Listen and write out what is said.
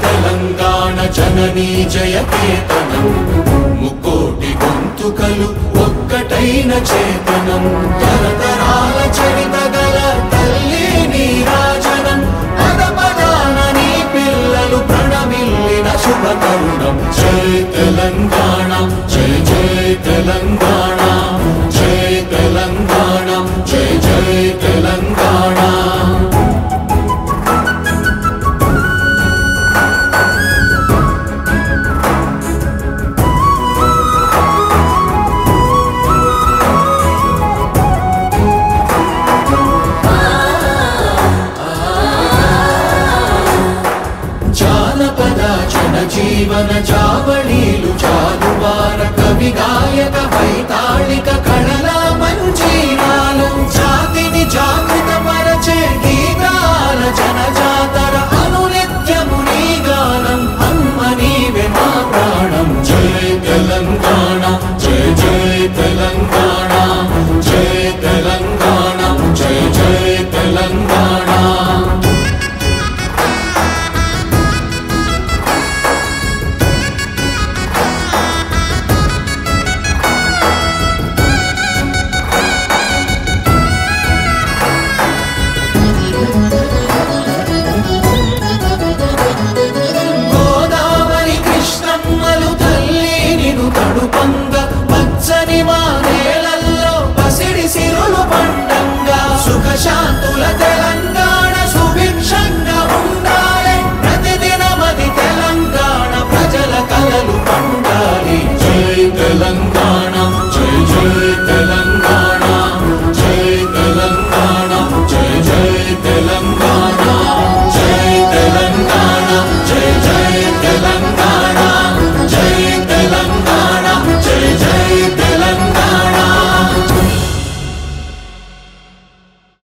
తెలంగాణ జననీ జయకేతనం ముక్కోటి గొంతుకలు ఒక్కటైన చేతనం తరతరాల చరిత గల తల్లి నీరాజనం పద పదాన నీ పిల్లలు ప్రణమిల్లిన శుభ తరుణం జై తెలంగాణ జై జై తెలంగాణ జై తెలంగాణ జై జై తెలంగాణ జీవన చావళీలు చాలువార కవి గాయక వైతాళిక కళల